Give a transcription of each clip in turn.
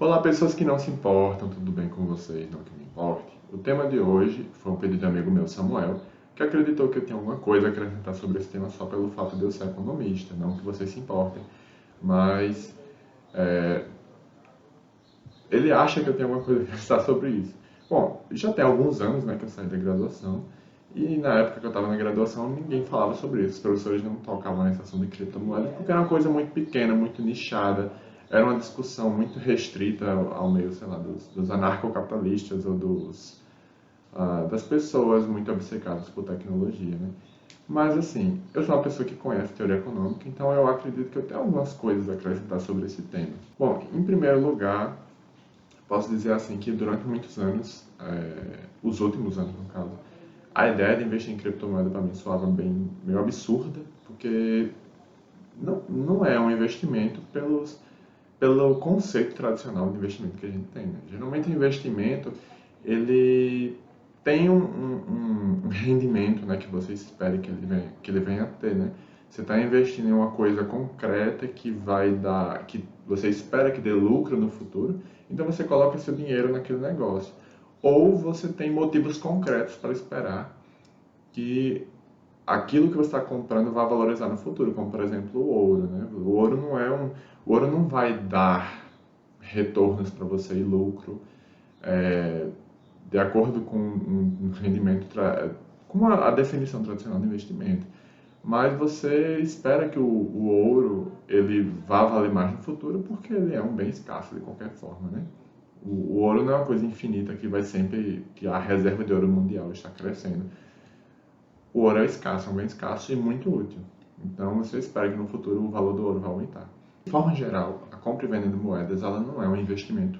Olá, pessoas que não se importam, tudo bem com vocês? Não que me importe. O tema de hoje foi um pedido de amigo meu, Samuel, que acreditou que eu tinha alguma coisa a acrescentar sobre esse tema só pelo fato de eu ser economista, não que vocês se importem, mas ele acha que eu tenho alguma coisa a acrescentar sobre isso. Bom, já tem alguns anos, né, que eu saí da graduação, e na época que eu estava na graduação ninguém falava sobre isso, os professores não tocavam nessa ação de criptomoedas porque era uma coisa muito pequena, muito nichada, era uma discussão muito restrita ao meio, sei lá, dos anarcocapitalistas ou das pessoas muito obcecadas por tecnologia, né? Mas assim, eu sou uma pessoa que conhece teoria econômica, então eu acredito que eu tenho algumas coisas a acrescentar sobre esse tema. Bom, em primeiro lugar, posso dizer assim que durante muitos anos, os últimos anos no caso, a ideia de investir em criptomoeda para mim soava bem meio absurda, porque não é um investimento pelo conceito tradicional de investimento que a gente tem, né? Geralmente o investimento ele tem um rendimento, né, que você espera que ele venha a ter, né? Você está investindo em uma coisa concreta que vai dar, que você espera que dê lucro no futuro, então você coloca seu dinheiro naquele negócio. Ou você tem motivos concretos para esperar que aquilo que você está comprando vai valorizar no futuro, como por exemplo o ouro, né? O ouro não vai dar retornos para você e lucro é, de acordo com um rendimento, com a definição tradicional de investimento. Mas você espera que o ouro ele vá valer mais no futuro porque ele é um bem escasso de qualquer forma, né? O ouro não é uma coisa infinita que vai sempre, que a reserva de ouro mundial está crescendo. O ouro é escasso, é um bem escasso e muito útil. Então você espera que no futuro o valor do ouro vai aumentar. De forma geral, a compra e venda de moedas ela não é um investimento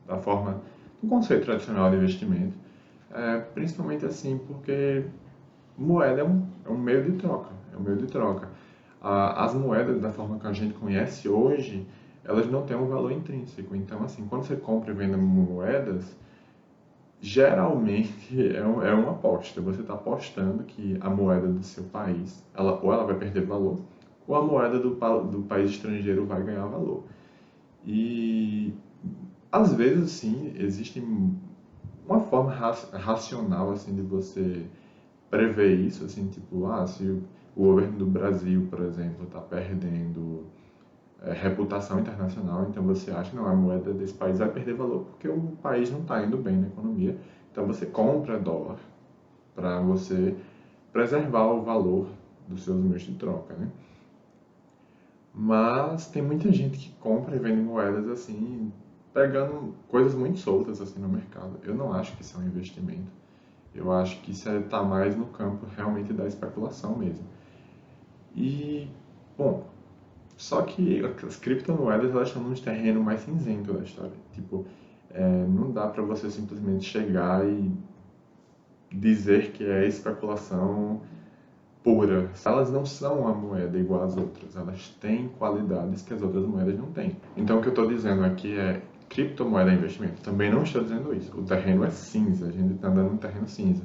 da forma do conceito tradicional de investimento, principalmente assim porque moeda é um meio de troca, é um meio de troca. As moedas da forma que a gente conhece hoje, elas não têm um valor intrínseco. Então assim, quando você compra e vende moedas, geralmente é uma aposta. Você está apostando que a moeda do seu país, ou ela vai perder valor, ou a moeda do país estrangeiro vai ganhar valor. E às vezes, sim, existe uma forma racional assim de você prever isso, assim, tipo, se o governo do Brasil, por exemplo, está perdendo reputação internacional, então você acha que não, a moeda desse país vai perder valor porque o país não está indo bem na economia. Então você compra dólar para você preservar o valor dos seus meios de troca, né? Mas tem muita gente que compra e vende moedas assim, pegando coisas muito soltas assim no mercado. Eu não acho que isso é um investimento. Eu acho que isso está mais no campo realmente da especulação mesmo. E, bom, só que as criptomoedas elas estão num terreno mais cinzento da história. Tipo, não dá para você simplesmente chegar e dizer que é especulação pura. Elas não são uma moeda igual às outras. Elas têm qualidades que as outras moedas não têm. Então o que eu estou dizendo aqui é criptomoeda é investimento. Também não estou dizendo isso. O terreno é cinza. A gente está andando no terreno cinza.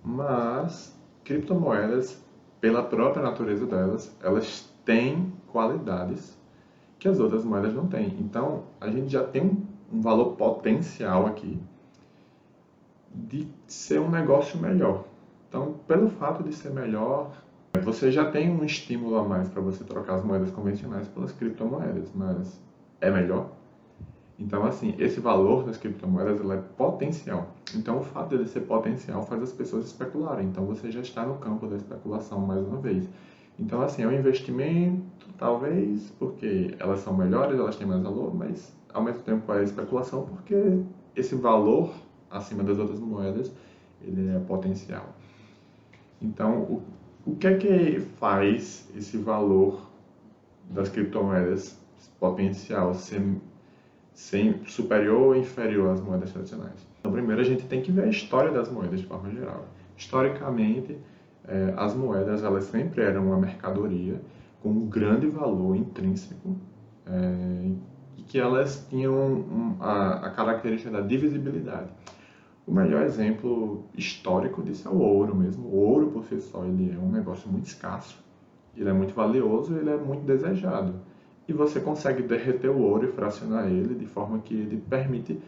Mas criptomoedas, pela própria natureza delas, elas têm qualidades que as outras moedas não têm. Então, a gente já tem um valor potencial aqui de ser um negócio melhor. Então, pelo fato de ser melhor, você já tem um estímulo a mais para você trocar as moedas convencionais pelas criptomoedas, mas é melhor? Então, assim, esse valor das criptomoedas ela é potencial. Então, o fato de ele ser potencial faz as pessoas especularem. Então, você já está no campo da especulação mais uma vez. Então, assim, é um investimento, talvez, porque elas são melhores, elas têm mais valor, mas ao mesmo tempo é especulação porque esse valor acima das outras moedas, ele é potencial. Então, o que é que faz esse valor das criptomoedas potencial ser superior ou inferior às moedas tradicionais? Então, primeiro a gente tem que ver a história das moedas de forma geral. Historicamente, as moedas elas sempre eram uma mercadoria com um grande valor intrínseco e que elas tinham a característica da divisibilidade. O melhor exemplo histórico disso é o ouro mesmo. O ouro por si só ele é um negócio muito escasso, ele é muito valioso e ele é muito desejado. e você consegue derreter o ouro e fracionar ele de forma que ele permite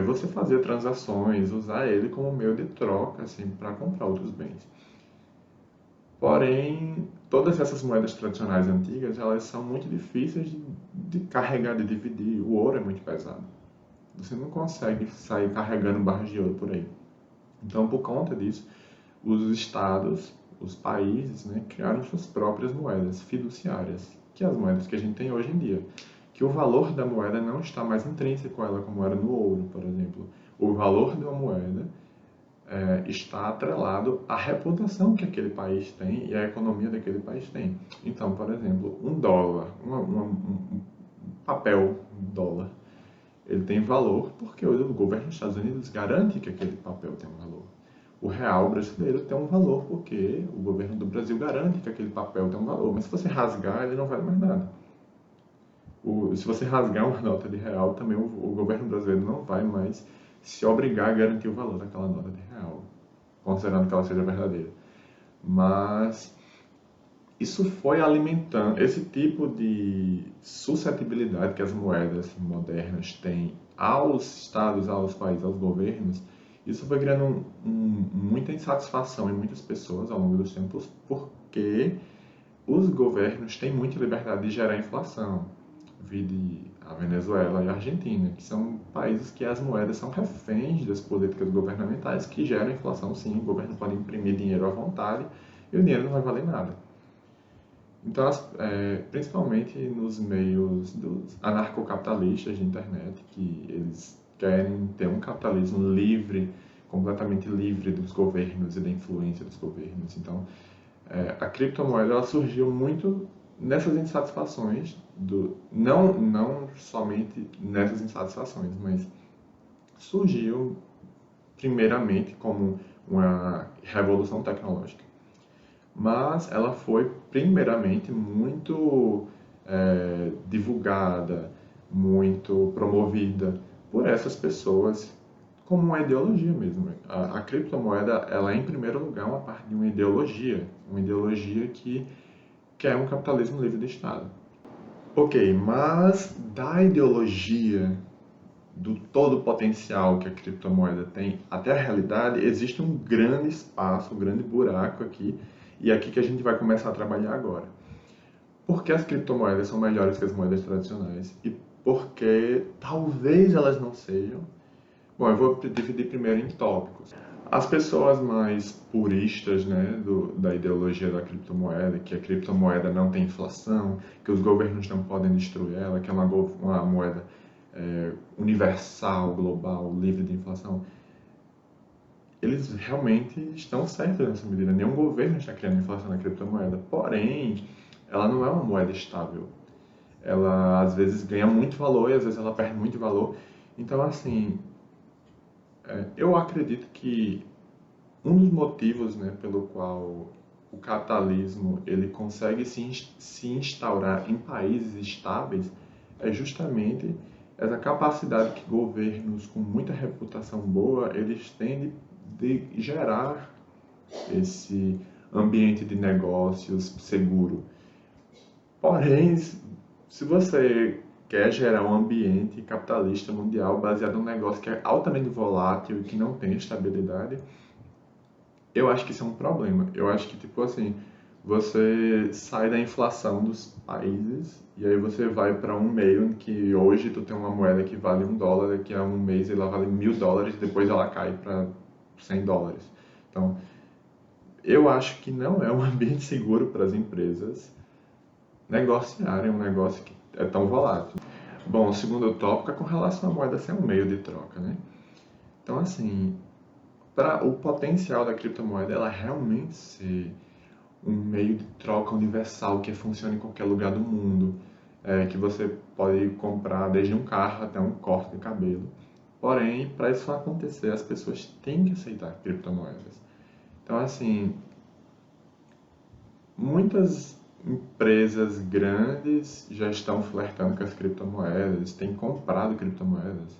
você fazer transações, usar ele como meio de troca, assim, para comprar outros bens. Porém, todas essas moedas tradicionais antigas, elas são muito difíceis de carregar, de dividir. O ouro é muito pesado. Você não consegue sair carregando barras de ouro por aí. Então, por conta disso, os estados, os países, né, criaram suas próprias moedas fiduciárias, que é as moedas que a gente tem hoje em dia. Que o valor da moeda não está mais intrínseco a ela, como era no ouro, por exemplo. O valor de uma moeda está atrelado à reputação que aquele país tem e à economia daquele país tem. Então, por exemplo, um dólar, um papel dólar, ele tem valor porque o governo dos Estados Unidos garante que aquele papel tem um valor. O real brasileiro tem um valor porque o governo do Brasil garante que aquele papel tem um valor. Mas se você rasgar, ele não vale mais nada. Se você rasgar uma nota de real, também o governo brasileiro não vai mais se obrigar a garantir o valor daquela nota de real, considerando que ela seja verdadeira. Mas isso foi alimentando esse tipo de suscetibilidade que as moedas modernas têm aos estados, aos países, aos governos. Isso foi criando muita insatisfação em muitas pessoas ao longo dos tempos, porque os governos têm muita liberdade de gerar inflação. Vide a Venezuela e a Argentina, que são países que as moedas são reféns das políticas governamentais que geram inflação. Sim, o governo pode imprimir dinheiro à vontade e o dinheiro não vai valer nada. Então, principalmente nos meios dos anarcocapitalistas de internet, que eles querem ter um capitalismo livre, completamente livre dos governos e da influência dos governos. Então, a criptomoeda ela surgiu muito nessas insatisfações, não somente nessas insatisfações, mas surgiu primeiramente como uma revolução tecnológica. Mas ela foi primeiramente muito divulgada, muito promovida por essas pessoas como uma ideologia mesmo. A criptomoeda, ela é em primeiro lugar uma parte de uma ideologia que quer um capitalismo livre de Estado. Ok, mas da ideologia do todo o potencial que a criptomoeda tem até a realidade, existe um grande espaço, um grande buraco aqui, e é aqui que a gente vai começar a trabalhar agora. Por que as criptomoedas são melhores que as moedas tradicionais? E por que talvez elas não sejam? Bom, eu vou dividir primeiro em tópicos. As pessoas mais puristas, né, da ideologia da criptomoeda, que a criptomoeda não tem inflação, que os governos não podem destruir ela, que é uma moeda universal, global, livre de inflação, eles realmente estão certos nessa medida. Nenhum governo está criando inflação na criptomoeda. Porém, ela não é uma moeda estável. Ela, às vezes, ganha muito valor e, às vezes, ela perde muito valor. Então, assim, eu acredito que um dos motivos, né, pelo qual o capitalismo ele consegue se instaurar em países estáveis é justamente essa capacidade que governos com muita reputação boa eles têm de gerar esse ambiente de negócios seguro. Porém, se você quer gerar um ambiente capitalista mundial baseado num negócio que é altamente volátil e que não tem estabilidade, eu acho que isso é um problema. Eu acho que, tipo assim, você sai da inflação dos países e aí você vai para um meio em que hoje tu tem uma moeda que vale $1, daqui a um mês ela vale $1.000 e depois ela cai para $100. Então, eu acho que não é um ambiente seguro para as empresas negociarem um negócio que é tão volátil. Bom, o segundo tópico é com relação à moeda ser um meio de troca, né? Então, assim, para o potencial da criptomoeda ela realmente ser um meio de troca universal que funciona em qualquer lugar do mundo, que você pode comprar desde um carro até um corte de cabelo. Porém, para isso acontecer, as pessoas têm que aceitar criptomoedas. Então, assim, muitas empresas grandes já estão flertando com as criptomoedas, têm comprado criptomoedas.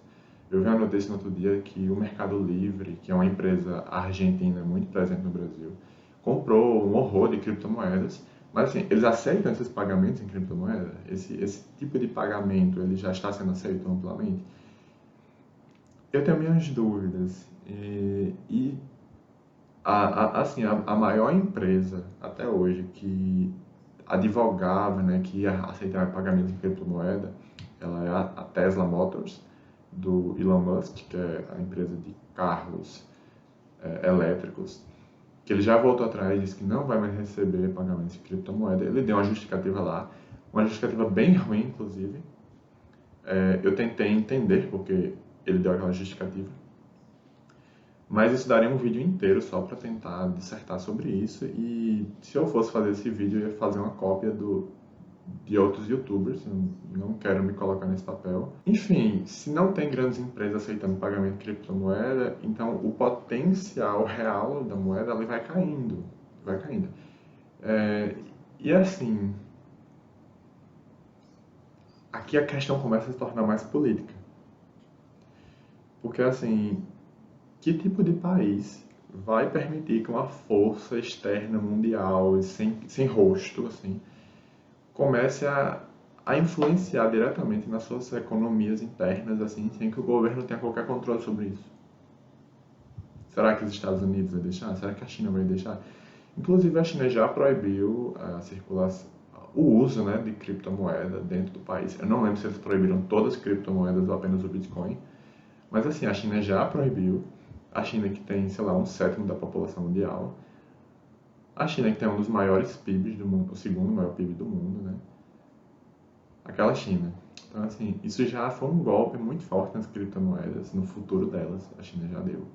Eu vi uma notícia no outro dia que o Mercado Livre, que é uma empresa argentina muito presente no Brasil, comprou um horror de criptomoedas Mas assim, eles aceitam esses pagamentos em criptomoeda? Esse tipo de pagamento, ele já está sendo aceito amplamente? Eu tenho minhas dúvidas. Assim, a maior empresa até hoje que advogava, né, que ia aceitar pagamento em criptomoeda, ela é a Tesla Motors, do Elon Musk, que é a empresa de carros elétricos, que ele já voltou atrás e disse que não vai mais receber pagamentos em criptomoeda. Ele deu uma justificativa lá, uma justificativa bem ruim, inclusive. Eu tentei entender porque ele deu aquela justificativa, mas isso daria um vídeo inteiro só para tentar dissertar sobre isso. E se eu fosse fazer esse vídeo, eu ia fazer uma cópia de outros youtubers. Eu não quero me colocar nesse papel. Enfim, se não tem grandes empresas aceitando pagamento de criptomoeda, então o potencial real da moeda ele vai caindo. Vai caindo. E assim, aqui a questão começa a se tornar mais política. Porque assim, que tipo de país vai permitir que uma força externa mundial, sem rosto, assim, comece a influenciar diretamente nas suas economias internas, assim, sem que o governo tenha qualquer controle sobre isso? Será que os Estados Unidos vai deixar? Será que a China vai deixar? Inclusive, a China já proibiu a circulação, o uso, né, de criptomoeda dentro do país. Eu não lembro se eles proibiram todas as criptomoedas ou apenas o Bitcoin, mas assim, a China já proibiu. A China que tem, sei lá, 1/7 da população mundial. A China que tem um dos maiores PIBs do mundo, o segundo maior PIB do mundo, né? Aquela China. Então, assim, isso já foi um golpe muito forte nas criptomoedas, no futuro delas, a China já deu.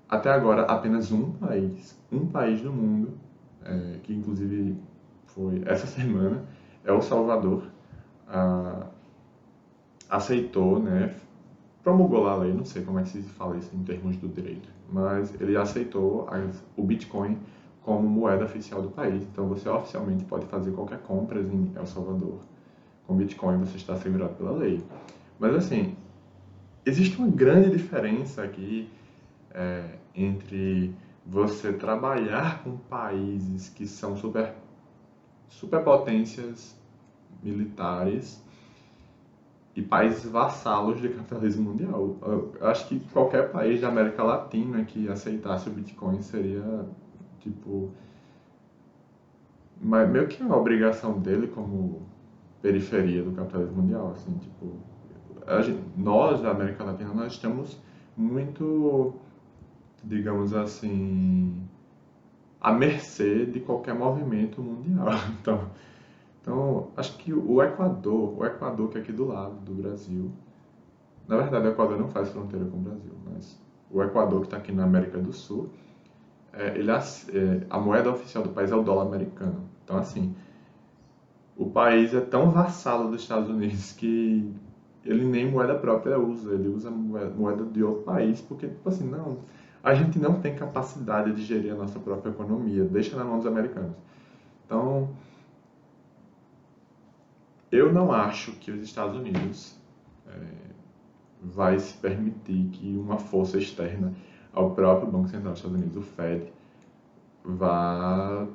Até agora, apenas um país do mundo, que inclusive foi essa semana, é o Salvador, aceitou, né, promulgou lá a lei, não sei como é que se fala isso em termos do direito, mas ele aceitou o Bitcoin como moeda oficial do país. Então você oficialmente pode fazer qualquer compra em El Salvador com Bitcoin, você está segurado pela lei. Mas assim, existe uma grande diferença aqui entre você trabalhar com países que são superpotências militares e países vassalos do capitalismo mundial. Eu acho que qualquer país da América Latina que aceitasse o Bitcoin seria, tipo, meio que uma obrigação dele como periferia do capitalismo mundial, assim, tipo, nós da América Latina, nós estamos muito, digamos assim, à mercê de qualquer movimento mundial. Então, acho que o Equador que é aqui do lado do Brasil, na verdade o Equador não faz fronteira com o Brasil, mas o Equador que está aqui na América do Sul, a moeda oficial do país é o dólar americano. Então, assim, o país é tão vassalo dos Estados Unidos que ele nem moeda própria usa, ele usa moeda de outro país, porque, tipo assim, não, a gente não tem capacidade de gerir a nossa própria economia, deixa na mão dos americanos. Então, eu não acho que os Estados Unidos vai se permitir que uma força externa ao próprio Banco Central dos Estados Unidos, o Fed, vá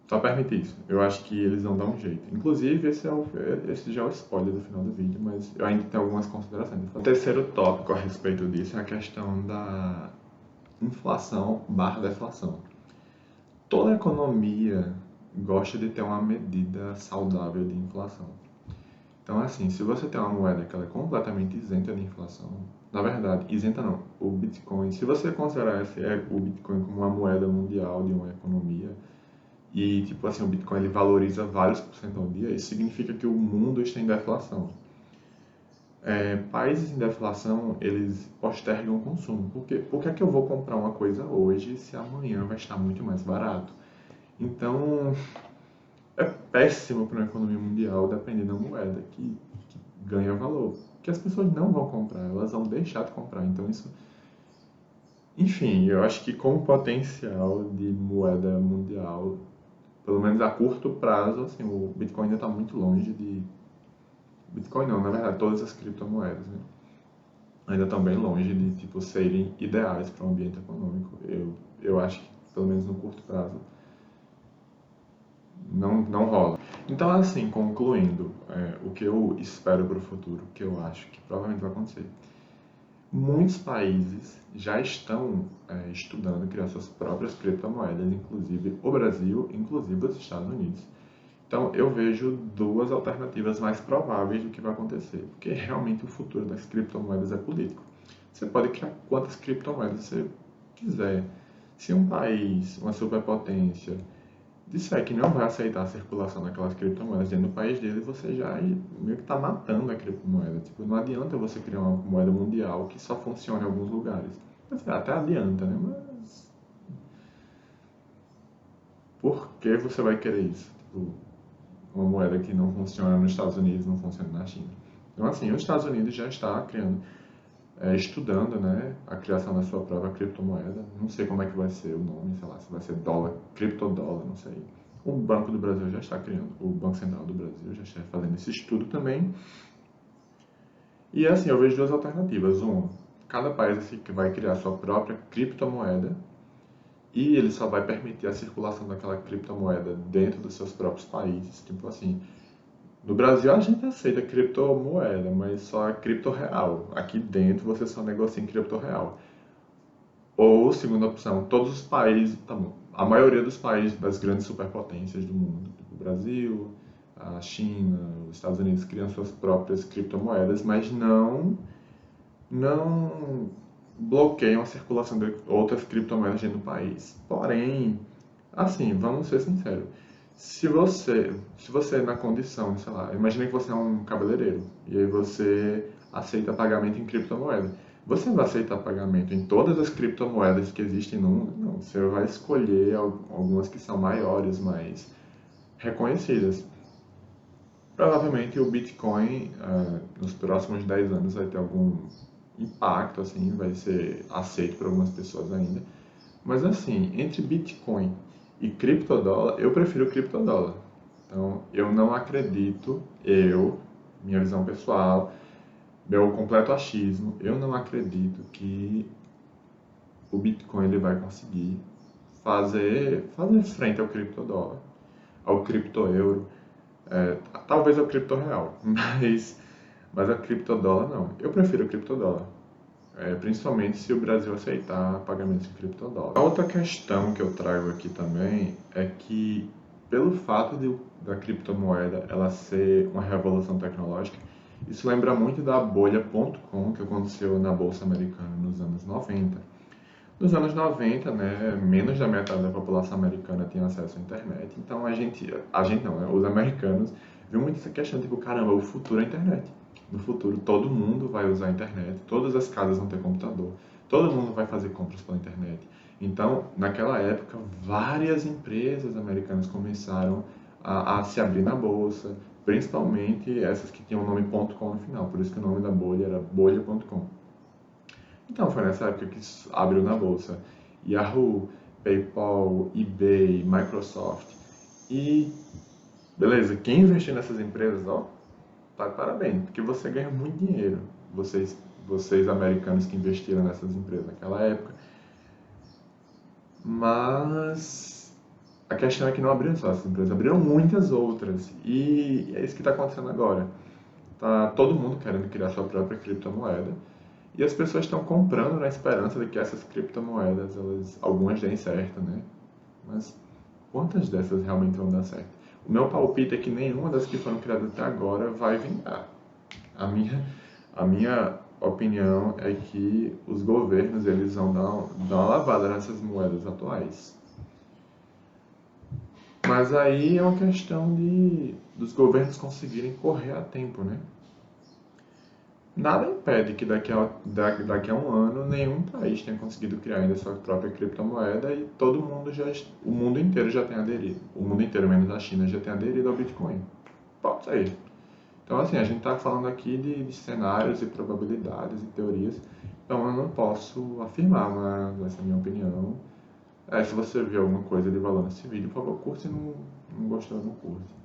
só permitir isso. Eu acho que eles vão dar um jeito. Inclusive, esse já é o spoiler do final do vídeo, mas eu ainda tenho algumas considerações. O terceiro tópico a respeito disso é a questão da inflação/deflação. Toda economia gosta de ter uma medida saudável de inflação. Então, assim, se você tem uma moeda que ela é completamente isenta de inflação, na verdade, isenta não, o Bitcoin, se você considerar o Bitcoin como uma moeda mundial de uma economia, e, tipo assim, o Bitcoin ele valoriza vários por cento ao dia, isso significa que o mundo está em deflação. Países em deflação, eles postergam o consumo. Por que é que eu vou comprar uma coisa hoje se amanhã vai estar muito mais barato? Então, é péssimo para uma economia mundial depender da moeda que ganha valor. Que as pessoas não vão comprar, elas vão deixar de comprar. Então, isso. Enfim, eu acho que com o potencial de moeda mundial, pelo menos a curto prazo, assim, o Bitcoin ainda está muito longe de. Bitcoin não, na verdade, todas as criptomoedas, né? Ainda estão bem longe de, tipo, serem ideais para o ambiente econômico. Eu acho que pelo menos no curto prazo, não rola. Então, assim, concluindo, o que eu espero para o futuro, o que eu acho que provavelmente vai acontecer. Muitos países já estão estudando criar suas próprias criptomoedas, inclusive o Brasil, inclusive os Estados Unidos. Então, eu vejo duas alternativas mais prováveis do que vai acontecer, porque realmente o futuro das criptomoedas é político. Você pode criar quantas criptomoedas você quiser. Se um país, uma superpotência, disser que não vai aceitar a circulação daquelas criptomoedas dentro do país dele, você já meio que está matando a criptomoeda. Tipo, não adianta você criar uma moeda mundial que só funcione em alguns lugares. Até adianta, né? Mas por que você vai querer isso? Tipo, uma moeda que não funciona nos Estados Unidos, não funciona na China. Então, assim, os Estados Unidos já está criando, estudando, né, a criação da sua própria criptomoeda. Não sei como é que vai ser o nome, sei lá, se vai ser dólar, criptodólar, não sei. O Banco do Brasil já está criando, o Banco Central do Brasil já está fazendo esse estudo também. E assim, eu vejo duas alternativas. Uma, cada país assim, que vai criar sua própria criptomoeda e ele só vai permitir a circulação daquela criptomoeda dentro dos seus próprios países. Tipo assim, no Brasil a gente aceita criptomoeda, mas só é cripto real. Aqui dentro você só negocia em cripto real. Ou, segunda opção, todos os países, tá bom, a maioria dos países das grandes superpotências do mundo, tipo o Brasil, a China, os Estados Unidos, criam suas próprias criptomoedas, mas não bloqueiam a circulação de outras criptomoedas dentro do país. Porém, assim, vamos ser sinceros, se você na condição, sei lá, imagine que você é um cabeleireiro e aí você aceita pagamento em criptomoeda. Você vai aceitar pagamento em todas as criptomoedas que existem no mundo? Não, você vai escolher algumas que são maiores, mais reconhecidas. Provavelmente o Bitcoin, nos próximos 10 anos, vai ter algum impacto, assim, vai ser aceito por algumas pessoas ainda. Mas assim, entre Bitcoin e criptodólar, eu prefiro criptodólar. Então, eu não acredito, minha visão pessoal, meu completo achismo, eu não acredito que o Bitcoin ele vai conseguir fazer frente ao criptodólar, ao criptoeuro, talvez ao criptoreal, mas a criptodólar não. Eu prefiro o criptodólar. Principalmente se o Brasil aceitar pagamentos em criptodólar. A outra questão que eu trago aqui também é que, pelo fato da criptomoeda ela ser uma revolução tecnológica, isso lembra muito da bolha.com que aconteceu na Bolsa Americana nos anos 90. Nos anos 90, né, menos da metade da população americana tinha acesso à internet, então a gente não, né, os americanos viu muito essa questão, tipo, caramba, o futuro é a internet. No futuro, todo mundo vai usar a internet, todas as casas vão ter computador, todo mundo vai fazer compras pela internet. Então, naquela época, várias empresas americanas começaram a se abrir na bolsa, principalmente essas que tinham o nome .com no final, por isso que o nome da bolha era bolha.com. Então, foi nessa época que abriu na bolsa Yahoo, PayPal, eBay, Microsoft. E, beleza, quem investir nessas empresas, ó, tá de parabéns, porque você ganha muito dinheiro. Vocês americanos que investiram nessas empresas naquela época. Mas a questão é que não abriram só essas empresas, abriram muitas outras. E é isso que está acontecendo agora. Tá todo mundo querendo criar sua própria criptomoeda. E as pessoas estão comprando na esperança de que essas criptomoedas, algumas deem certo, né? Mas quantas dessas realmente vão dar certo? O meu palpite é que nenhuma das que foram criadas até agora vai vingar. A minha opinião é que os governos eles vão dar uma lavada nessas moedas atuais. Mas aí é uma questão dos governos conseguirem correr a tempo, né? Nada impede que daqui a um ano nenhum país tenha conseguido criar ainda sua própria criptomoeda e o mundo inteiro já tenha aderido. O mundo inteiro, menos a China, já tenha aderido ao Bitcoin. Pode ser. Então, assim, a gente está falando aqui de cenários e probabilidades e teorias. Então, eu não posso afirmar, mas essa é a minha opinião. Se você viu alguma coisa de valor nesse vídeo, por favor, curte. Se não gostou, não curte.